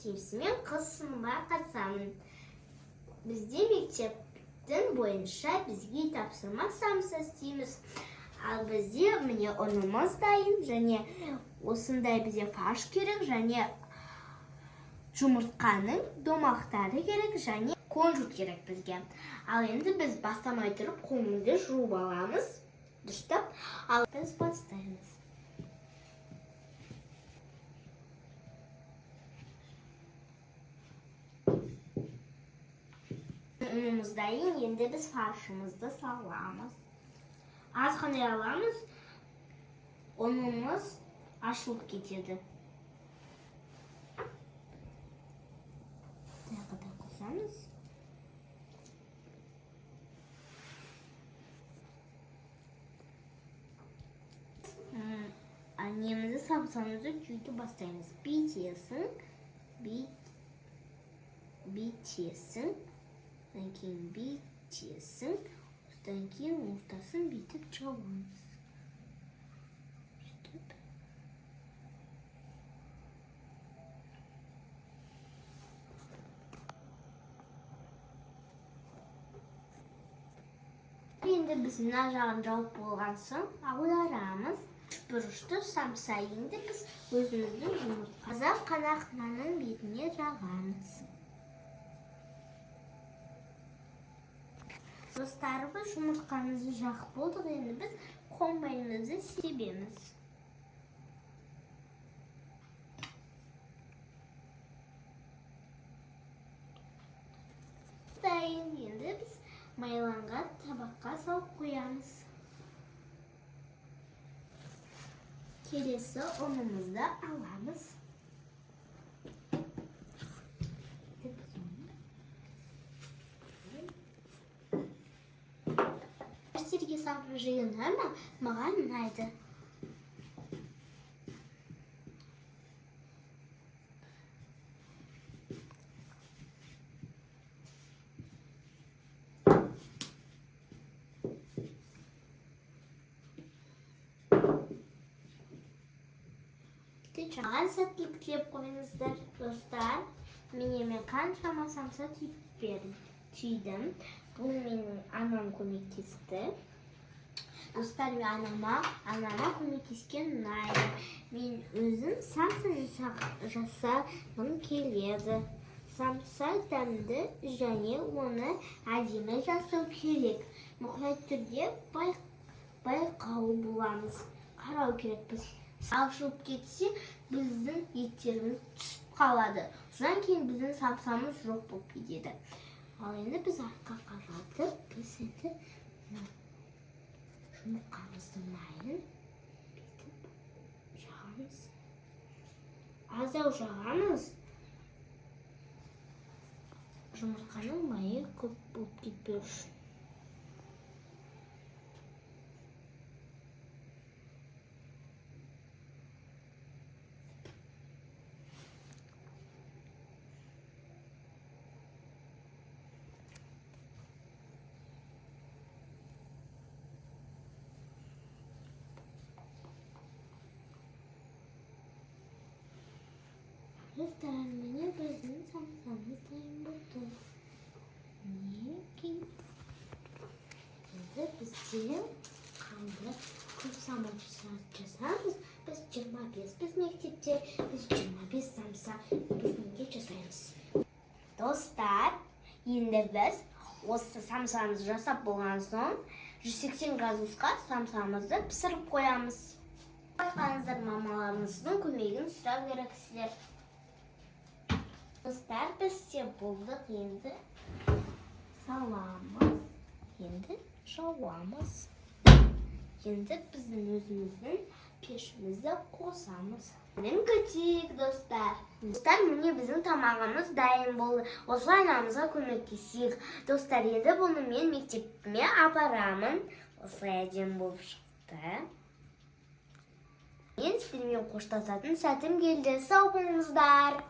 тиісімен қыз сыныбына қатысамын. Бізде мектептің бойынша бізге тапсырма самса істейміз. Ал бізде міне ұнымыз дайын, және осындай бізде фарш керек, және жұмыртқаның домақтары керек, және кунжут керек бізге. Ал енді біз бастамай тұрып қолымызды жуып аламыз. Дұрыстап, ал біз бастаймыз. Ұнымыз дайын, енді біз фаршымызды саламыз. Аз қана аламыз, ұнымыз ашылып кетеді. Тағы да қосамыз. Немізді самсамызды жүйті бастаймыз. Битесің, одан кейін битесің, одан кейін ортасын битіп жауамыз. Енді біз мына жағын жауып болған соң аударамыз. Бұрышты самса енді біз өзіміздің жұмыртқаны қанақнаның бетіне жағамыз. Достар, біз жұмыртқамызды жағып болдық, енді біз комбайнымызды себеміз. Дайын, енді біз майланған табаққа салып қоямыз. Келесі ұнымызды аламыз. Сіздерге сабыр жиын ұнайды ма? Маған ұнайды. Маған сәттілік тілеп қойыңыздар, достар. Мен қаншама самса түйдім. Бұл менің анам көмектесті. Достар, анама көмектескен ұнайды. Мен өзім самса жасағым келеді. Самса дәмді және оны әдемі жасау керек. Мұқият түрде байқау боламыз. Қарау керек біз. Ашылып кетсе, біздің еттеріміз түсіп қалады. Содан кейін біздің самсамыз жоқ болып кетеді. Ал енді біз артқа жатып, біз енді жұмыртқамыздың майын бүйтіп жағамыз. Аздау жағамыз. Жұмыртқаның майы көп болып кетпеу үшін. Достар, міне біздің самсамыз дайын болды. Мінекей. Енді бізде қандай көп самса жасаймыз. Біз 25, біз мектепте, біз 25 самса бүгінге жасаймыз. Достар, енді біз осы самсамызды жасап болған соң 180 градусқа самсамызды пісіріп қоямыз. Байқаңыздар, мамаларыңыздың көмегін сұрау керексіздер. Достар, біз істеп болдық, енді саламыз, енді жауамыз. Енді біздің өзіміздің пешімізді қосамыз. Мен көтейік, достар. Достар, міне біздің тамағымыз дайын болды. Осылай анамызға көмектесейік. Достар, енді бұны мен мектепіме апарамын. Осылай әдемі болып шықты. Мен сіздермен қоштасатын сәтім келді. Сау болыңыздар.